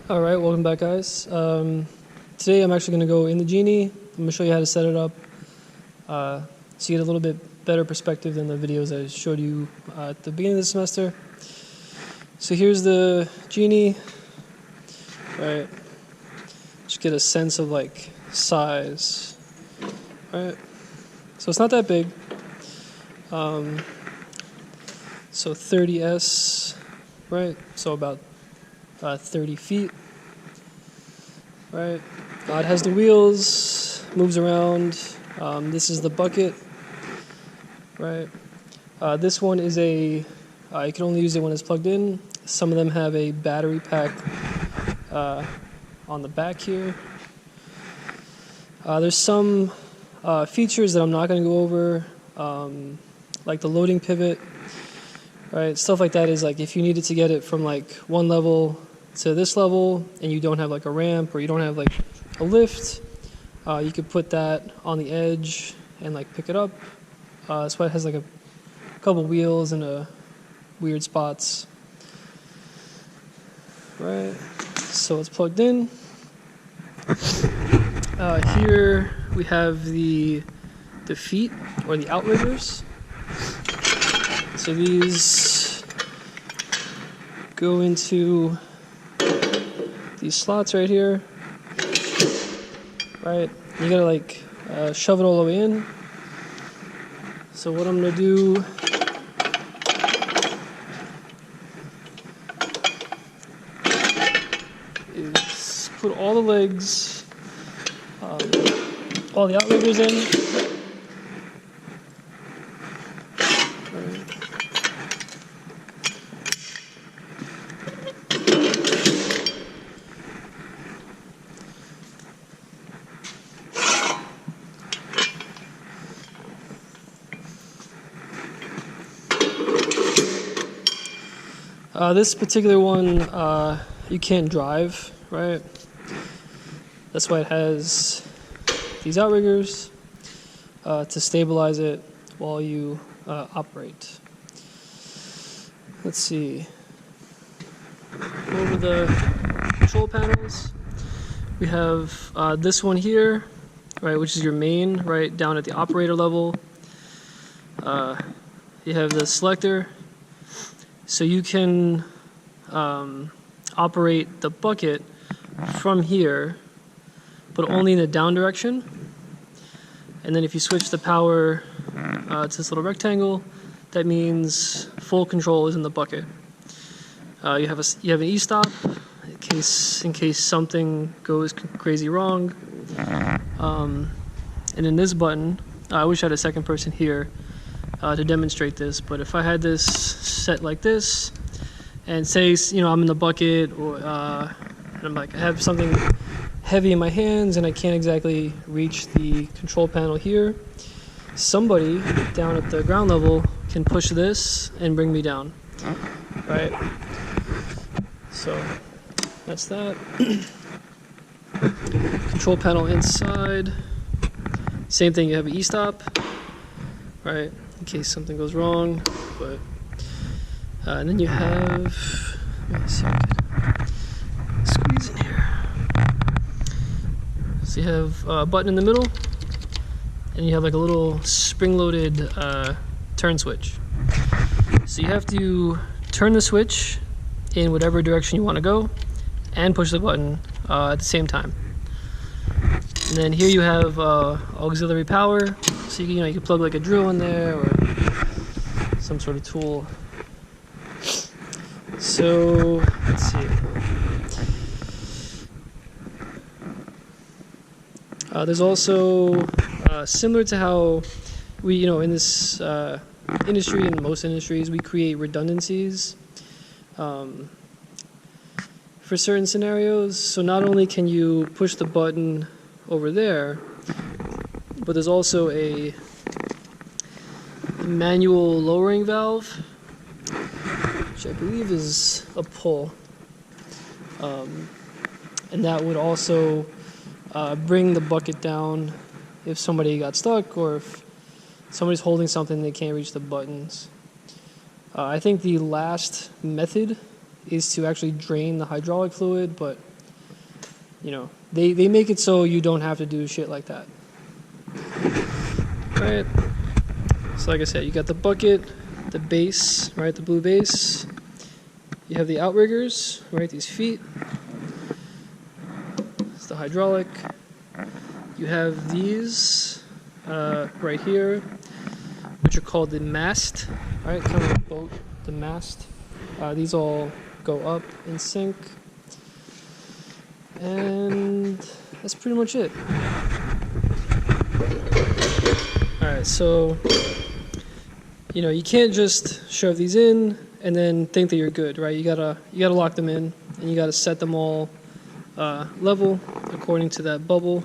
All right, welcome back, guys. Today I'm actually going to go in the Genie. I'm going to show you how to set it up so you get a little bit better perspective than the videos I showed you at the beginning of the semester. So here's the Genie. All right, just get a sense of like size. All right, so it's not that big. So 30S, right? So about 30 feet, right? It has the wheels, moves around. This is the bucket, right? This one is you can only use it when it's plugged in. Some of them have a battery pack on the back here. There's some features that I'm not going to go over, like the loading pivot, right? Stuff like that is like if you needed to get it from like one level to this level and you don't have like a ramp or you don't have like a lift, you could put that on the edge and like pick it up. That's why it has like a couple wheels and weird spots. Right, so it's plugged in. Here we have the feet or the outriggers. So these go into these slots right here, right? You gotta like shove it all the way in. So what I'm gonna do is put all the legs, all the outriggers in. This particular one, you can't drive, right? That's why it has these outriggers to stabilize it while you operate. Let's see. Over the control panels, we have this one here, right, which is your main, right, down at the operator level. You have the selector. So you can operate the bucket from here, but only in the down direction. And then if you switch the power to this little rectangle, that means full control is in the bucket. You have an e-stop in case something goes crazy wrong. And in this button, I wish I had a second person here to demonstrate this, but if I had this set like this, and say, I'm in the bucket, or and I'm like, I have something heavy in my hands and I can't exactly reach the control panel here, somebody down at the ground level can push this and bring me down, right? So that's that. Control panel inside, same thing, you have an e-stop, right, in case something goes wrong, but and then you have, let me see if I can squeeze in here. So you have a button in the middle, and you have like a little spring-loaded turn switch. So you have to turn the switch in whatever direction you want to go, and push the button at the same time. And then here you have auxiliary power, so you can plug like a drill in there or some sort of tool. So let's see. There's also similar to how we, in this industry and most industries, we create redundancies for certain scenarios. So not only can you push the button over there, but there's also a manual lowering valve, which I believe is a pull, and that would also bring the bucket down if somebody got stuck or if somebody's holding something they can't reach the buttons. I think the last method is to actually drain the hydraulic fluid, but you know, they make it so you don't have to do shit like that. Right. So like I said, you got the bucket, the base, right, the blue base. You have the outriggers, right, these feet. It's the hydraulic. You have these right here, which are called the mast, right, kind of like a boat, the mast. These all go up in sync. And that's pretty much it. Alright, so, you know, you can't just shove these in and then think that you're good, right? You gotta lock them in, and you gotta set them all level according to that bubble.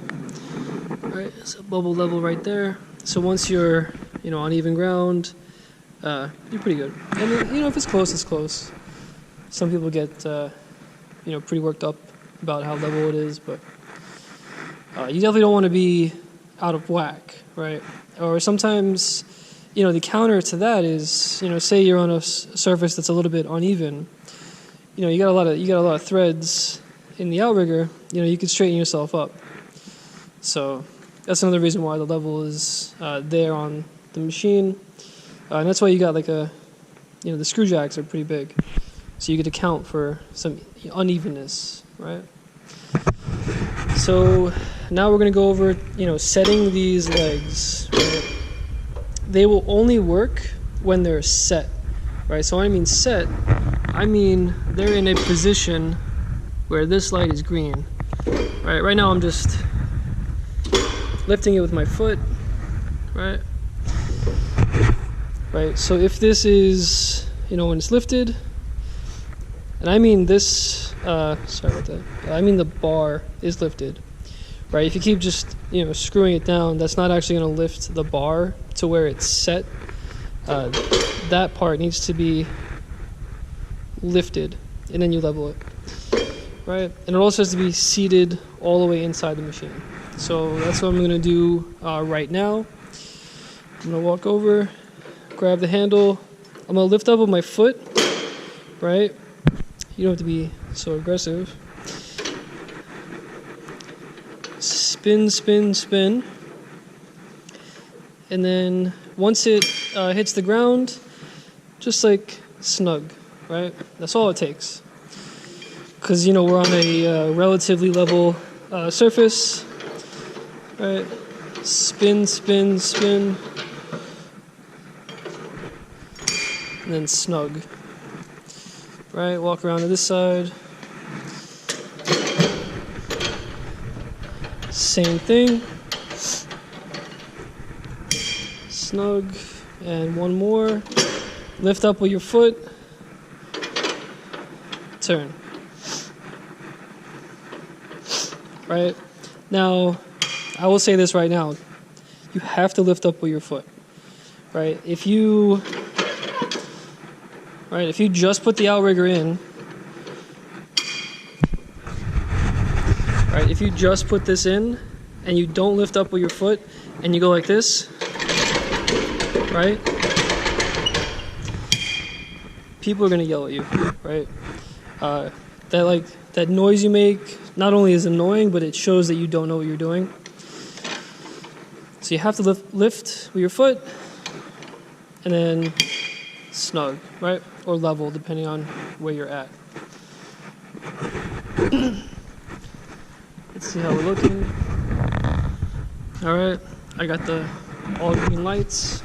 Right, it's a bubble level right there. So once you're, you know, on even ground, you're pretty good. And you know, if it's close, it's close. Some people get, you know, pretty worked up about how level it is, but you definitely don't want to be out of whack, right? Or sometimes, you know, the counter to that is, you know, say you're on a surface that's a little bit uneven. You know, you got a lot of threads in the outrigger. You know, you can straighten yourself up. So that's another reason why the level is there on the machine, and that's why you got like a, you know, the screw jacks are pretty big, so you get to account for some unevenness, right? So now we're going to go over, you know, setting these legs. Right? They will only work when they're set, right? So when I mean set, I mean they're in a position where this light is green, right? Right now I'm just lifting it with my foot, right? Right, so if this is, you know, when it's lifted, and I mean this, sorry about that, I mean the bar is lifted, right? If you keep just, you know, screwing it down, that's not actually going to lift the bar to where it's set. That part needs to be lifted, and then you level it, right? And it also has to be seated all the way inside the machine. So that's what I'm going to do right now. I'm going to walk over, grab the handle. I'm going to lift up with my foot, right? You don't have to be so aggressive. Spin, spin, spin. And then once it hits the ground, just like snug, right? That's all it takes. Because, you know, we're on a relatively level surface, right? Spin, spin, spin. And then snug. Right, walk around to this side. Same thing. Snug. And one more. Lift up with your foot. Turn. Right? Now, I will say this right now. You have to lift up with your foot. Right? If you just put the outrigger in, right, if you just put this in and you don't lift up with your foot and you go like this, right, people are going to yell at you, right? That noise you make not only is annoying, but it shows that you don't know what you're doing. So you have to lift with your foot and then snug, right? Or level, depending on where you're at. Let's see how we're looking. All right, I got the all green lights.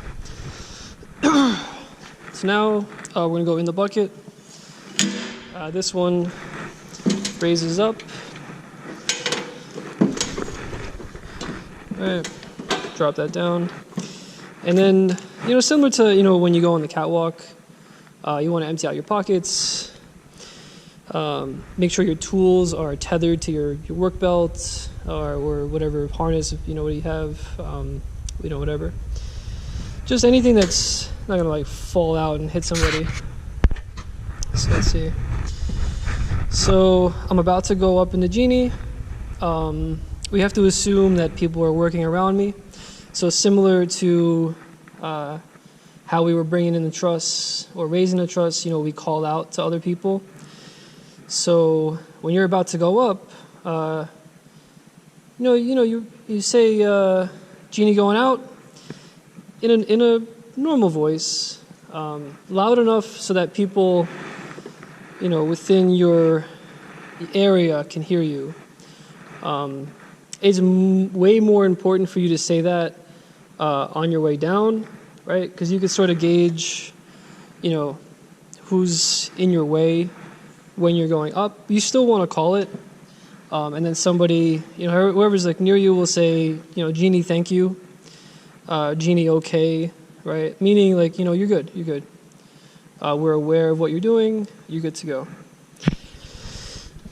So now we're gonna go in the bucket. This one raises up. All right, drop that down. And then, you know, similar to, you know, when you go on the catwalk, you want to empty out your pockets. Make sure your tools are tethered to your work belt or whatever harness, you know, what you have, you know, whatever. Just anything that's not going to, like, fall out and hit somebody. So let's see. So I'm about to go up in the Genie. We have to assume that people are working around me. So similar to how we were bringing in the truss or raising the truss, you know, we call out to other people. So when you're about to go up, you say genie going out in a normal voice, loud enough so that people within your area can hear you. It's way more important for you to say that on your way down, right? Because you can sort of gauge, who's in your way when you're going up. You still want to call it, and then somebody, whoever's like near you will say, Genie, thank you. Genie, okay, right? Meaning like, you're good. We're aware of what you're doing. You're good to go.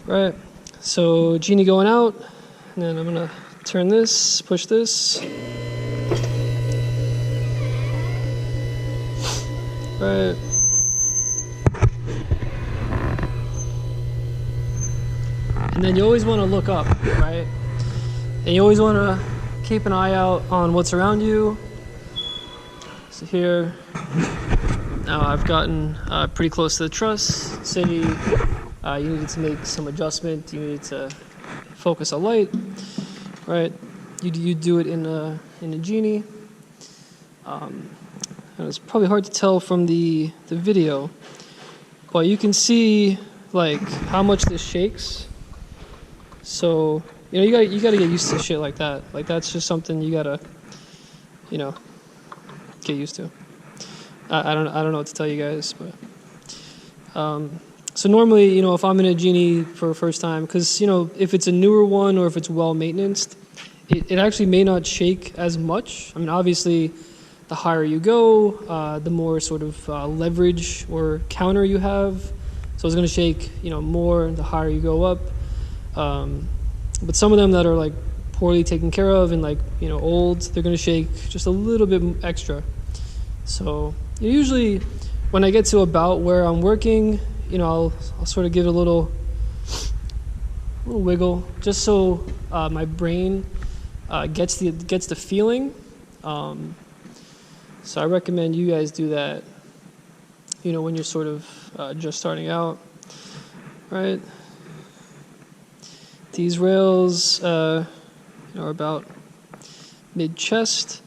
Right. So Genie going out, and then I'm gonna turn this, push this. Right. And then you always want to look up, right? And you always want to keep an eye out on what's around you. So here, now I've gotten pretty close to the truss. Say you needed to make some adjustment. You needed to focus a light, right? You do it in a Genie. And it's probably hard to tell from the video, but you can see like how much this shakes. So you gotta get used to shit like that. Like that's just something you gotta get used to. I don't know what to tell you guys, but so normally if I'm in a Genie for a first time, because if it's a newer one or if it's well maintained, it actually may not shake as much. I mean, obviously, the higher you go, the more sort of leverage or counter you have. So it's going to shake, more the higher you go up. But some of them that are like poorly taken care of and like old, they're going to shake just a little bit extra. So usually, when I get to about where I'm working, I'll sort of give it a little wiggle, just so my brain gets the feeling. So I recommend you guys do that, when you're sort of just starting out, right? These rails are about mid-chest.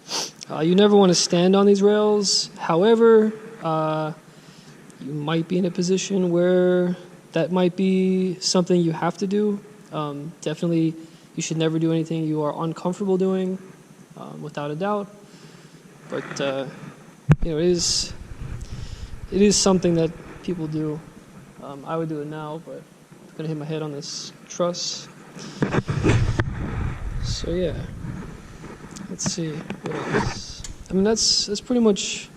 You never want to stand on these rails. However, you might be in a position where that might be something you have to do. Definitely, you should never do anything you are uncomfortable doing, without a doubt. But it is something that people do. I would do it now, but I'm gonna hit my head on this truss. So yeah, let's see what else. I mean, that's pretty much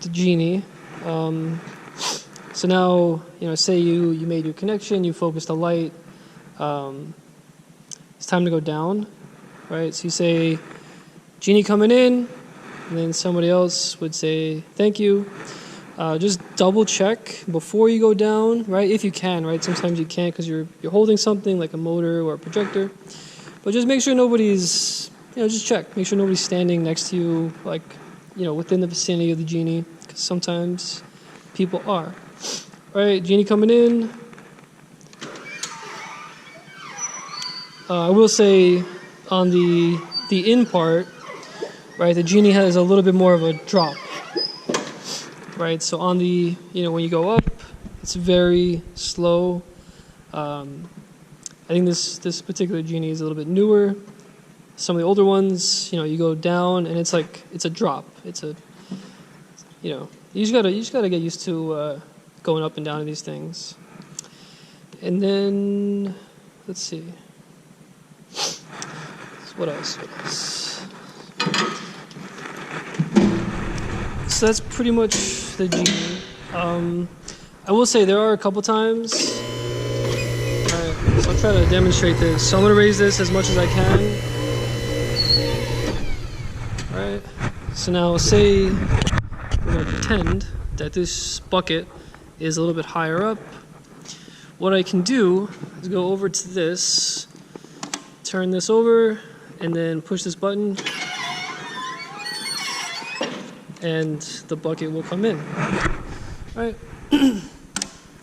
the Genie. So now say you made your connection, you focused the light. It's time to go down, right? So you say, Genie coming in. And then somebody else would say, thank you. Just double check before you go down, right? If you can, right? Sometimes you can't because you're holding something like a motor or a projector. But just make sure nobody's, just check. Make sure nobody's standing next to you, like, within the vicinity of the Genie. Because sometimes people are. All right, Genie coming in. I will say on the in part, right, the Genie has a little bit more of a drop, right? So on the, when you go up, it's very slow. I think this particular Genie is a little bit newer. Some of the older ones, you go down and it's a drop. It's a, you just gotta get used to going up and down of these things. And then, let's see. What else? So that's pretty much the Genie. I will say there are a couple times. Alright, so I'll try to demonstrate this. So I'm going to raise this as much as I can. Alright, so now say we're going to pretend that this bucket is a little bit higher up. What I can do is go over to this, turn this over, and then push this button. And the bucket will come in, right?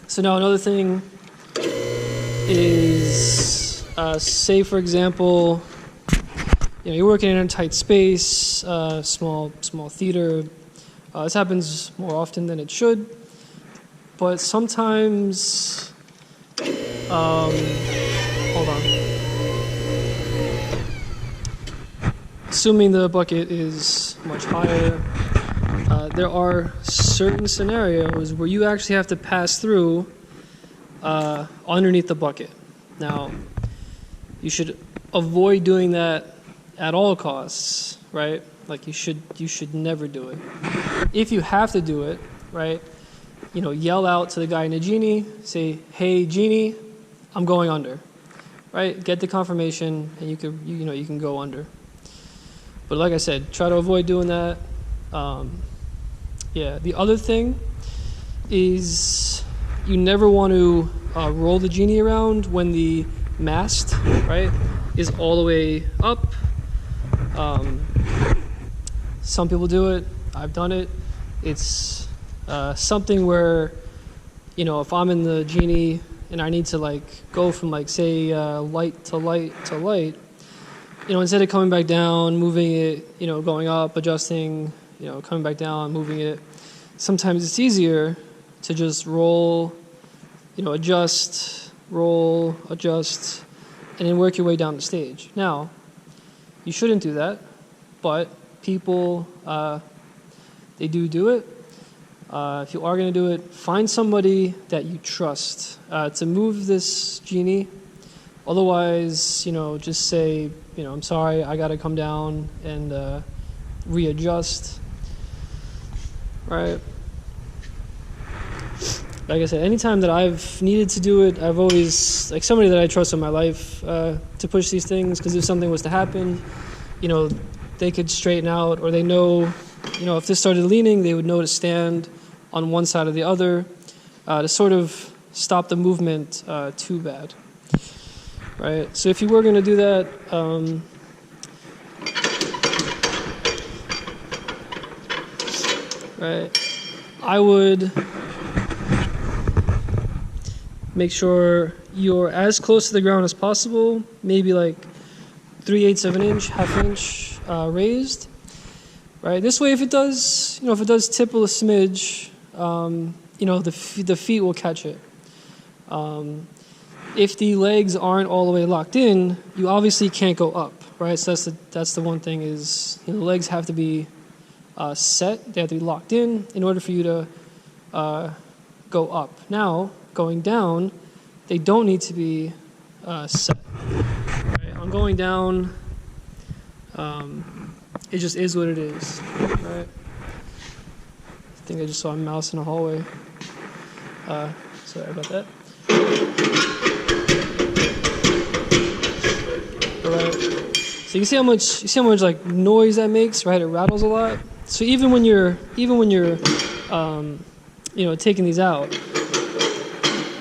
So now another thing is, say for example, you're working in a tight space, small theater. This happens more often than it should, but sometimes, hold on. Assuming the bucket is much higher, there are certain scenarios where you actually have to pass through underneath the bucket. Now, you should avoid doing that at all costs, right? Like you should never do it. If you have to do it, right, yell out to the guy in the genie, say, "Hey, genie, I'm going under," right? Get the confirmation, and you can go under. But like I said, try to avoid doing that. Yeah. The other thing is you never want to roll the genie around when the mast, right, is all the way up. Some people do it. I've done it. It's something where, if I'm in the genie and I need to go from say light to light to light, instead of coming back down, moving it, going up, adjusting, coming back down, moving it, sometimes it's easier to just roll, adjust, roll, adjust, and then work your way down the stage. Now, you shouldn't do that, but people, they do it. If you are going to do it, find somebody that you trust to move this genie. Otherwise, just say, "I'm sorry, I got to come down and readjust." Right? Like I said, anytime that I've needed to do it, I've always, somebody that I trust in my life to push these things, because if something was to happen, they could straighten out, or they know, if this started leaning, they would know to stand on one side or the other to sort of stop the movement too bad. Right? So if you were going to do that, right, I would make sure you're as close to the ground as possible, maybe 3/8 of an inch, half inch raised. Right. This way, if it does tipple a smidge, the feet will catch it. If the legs aren't all the way locked in, you obviously can't go up. Right. So that's the one thing is the legs have to be set. They have to be locked in order for you to go up. Now, going down, they don't need to be set. Right? On going down, it just is what it is. Right? I think I just saw a mouse in the hallway. Sorry about that. All right. So you see how much noise that makes, right? It rattles a lot. So even when you're taking these out,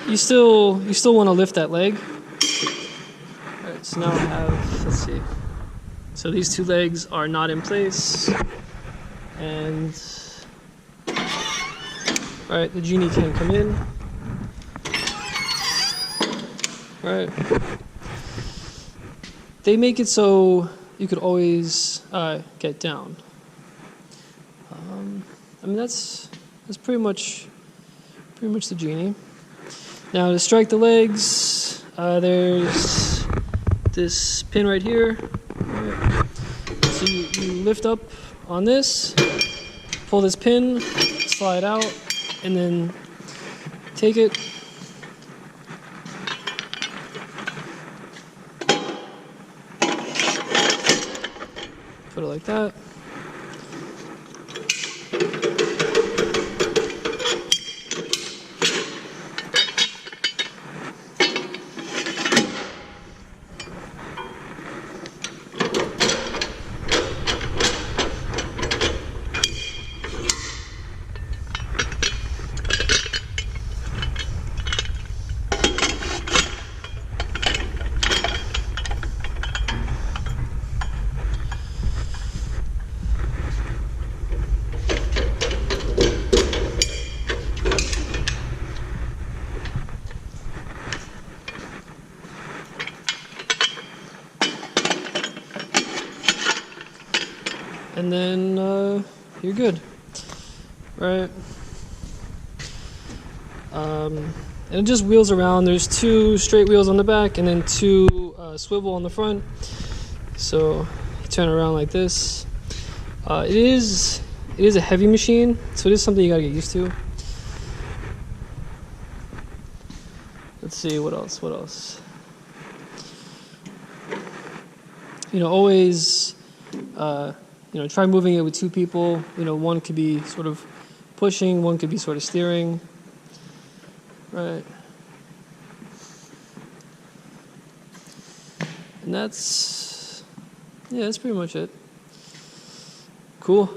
you still want to lift that leg. All right, so now I have, let's see. So these two legs are not in place, and all right, the genie can come in. All right. They make it so you could always get down. That's pretty much the genie. Now to strike the legs, there's this pin right here. Right. So you lift up on this, pull this pin, slide out, and then take it. Put it like that. and then you're good, right? And it just wheels around. There's 2 straight wheels on the back and then 2 swivel on the front. So you turn around like this. It is a heavy machine, so it is something you gotta get used to. Let's see, what else? Always, try moving it with 2 people. One could be sort of pushing, one could be sort of steering. Right. And that's pretty much it. Cool.